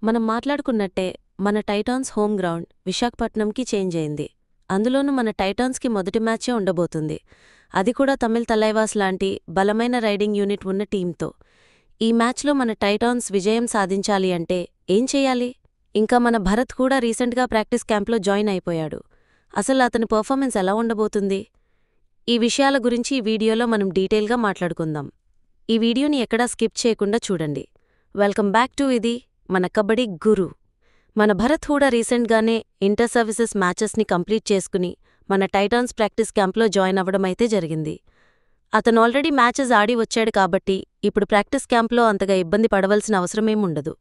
మనం మాట్లాడుకున్నట్టే మన Titans home ground విశాఖపట్నంకి change అయింది. అందులోనూ మన టైటాన్స్కి మొదటి మ్యాచే ఉండబోతుంది. అది కూడా తమిళ్ తలైవాస్ లాంటి బలమైన రైడింగ్ యూనిట్ ఉన్న టీంతో. ఈ మ్యాచ్లో మన టైటాన్స్ విజయం సాధించాలి అంటే ఏం చెయ్యాలి? ఇంకా మన భరత్ కూడా రీసెంట్గా ప్రాక్టీస్ క్యాంప్లో జాయిన్ అయిపోయాడు. అసలు అతని పర్ఫార్మెన్స్ ఎలా ఉండబోతుంది? ఈ విషయాల గురించి ఈ వీడియోలో మనం డీటెయిల్గా మాట్లాడుకుందాం. ఈ వీడియోని ఎక్కడా స్కిప్ చేయకుండా చూడండి. వెల్కమ్ బ్యాక్ టు ఇది మన కబడ్డీ గురు. మన భరత్ కూడా రీసెంట్గానే ఇంటర్ సర్వీసెస్ మ్యాచెస్ని కంప్లీట్ చేసుకుని మన టైటాన్స్ ప్రాక్టీస్ క్యాంప్లో జాయిన్ అవ్వడమైతే జరిగింది. అతను ఆల్రెడీ మ్యాచెస్ ఆడి వచ్చాడు కాబట్టి ఇప్పుడు ప్రాక్టీస్ క్యాంప్లో అంతగా ఇబ్బంది పడవలసిన అవసరమేముండదు.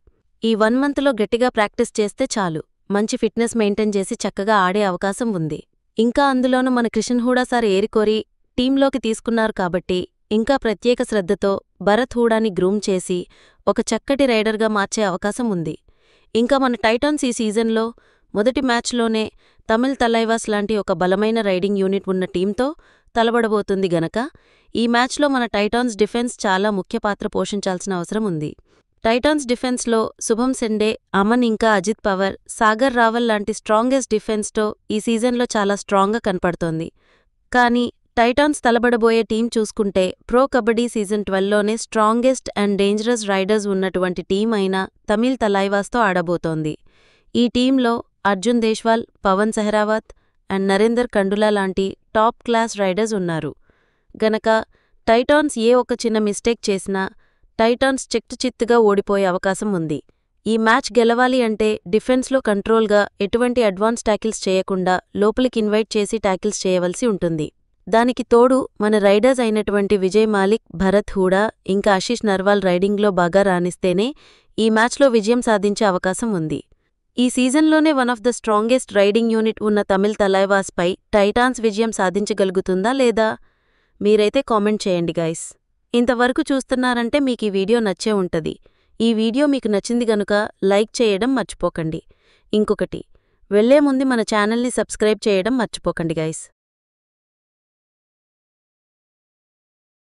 ఈ 1 మంత్లో గట్టిగా ప్రాక్టీస్ చేస్తే చాలు, మంచి ఫిట్నెస్ మెయింటైన్ చేసి చక్కగా ఆడే అవకాశం ఉంది. ఇంకా అందులోనూ మన కిషన్ హూడా సార్ ఏరికోరి టీంలోకి తీసుకున్నారు కాబట్టి ఇంకా ప్రత్యేక శ్రద్ధతో భరత్ హూడాని గ్రూమ్ చేసి ఒక చక్కటి రైడర్గా మార్చే అవకాశం ఉంది. ఇంకా మన టైటాన్స్ ఈ సీజన్లో మొదటి మ్యాచ్లోనే తమిళ్ తలైవాస్ లాంటి ఒక బలమైన రైడింగ్ యూనిట్ ఉన్న టీంతో తలబడబోతుంది గనక ఈ మ్యాచ్లో మన టైటాన్స్ డిఫెన్స్ చాలా ముఖ్య పాత్ర పోషించాల్సిన అవసరం ఉంది. టైటాన్స్ డిఫెన్స్లో శుభం సెండే, అమన్ ఇంకా అజిత్ పవర్, సాగర్ రావల్ లాంటి స్ట్రాంగెస్ట్ డిఫెన్స్తో ఈ సీజన్లో చాలా స్ట్రాంగ్గా కనపడుతోంది. కానీ టైటాన్స్ తలబడబోయే టీం చూసుకుంటే ప్రో కబడ్డీ సీజన్ 12లోనే స్ట్రాంగెస్ట్ అండ్ డేంజరస్ రైడర్స్ ఉన్నటువంటి టీం అయిన తమిళ్ తలైవాస్తో ఆడబోతోంది. ఈ టీంలో అర్జున్ దేశ్వాల్, పవన్ సెహ్రావత్ అండ్ నరేందర్ కండులా లాంటి టాప్ క్లాస్ రైడర్స్ ఉన్నారు. గనక టైటాన్స్ ఏ ఒక్క చిన్న మిస్టేక్ చేసినా టైటాన్స్ చిత్తుగా ఓడిపోయే అవకాశం ఉంది. ఈ మ్యాచ్ గెలవాలి అంటే డిఫెన్స్లో కంట్రోల్గా ఎటువంటి అడ్వాన్స్ ట్యాకిల్స్ చేయకుండా లోపలికి ఇన్వైట్ చేసి ట్యాకిల్స్ చేయవలసి ఉంటుంది. దానికి తోడు మన రైడర్స్ అయినటువంటి విజయ్ మాలిక్, భరత్ హూడా ఇంకా ఆశీష్ నర్వాల్ రైడింగ్లో బాగా రాణిస్తేనే ఈ మ్యాచ్లో విజయం సాధించే అవకాశం ఉంది. ఈ సీజన్లోనే one of the strongest raiding unit ఉన్న తమిళ్ తలైవాస్పై టైటాన్స్ విజయం సాధించగలుగుతుందా లేదా? మీరైతే కామెంట్ చేయండి గైస్. ఇంతవరకు చూస్తున్నారంటే మీకు ఈ వీడియో నచ్చే ఉంటది. ఈ వీడియో మీకు నచ్చింది గనుక లైక్ చేయడం మర్చిపోకండి. ఇంకొకటి, వెళ్లే ముందు మన ఛానల్ని సబ్స్క్రైబ్ చేయడం మర్చిపోకండి గైస్.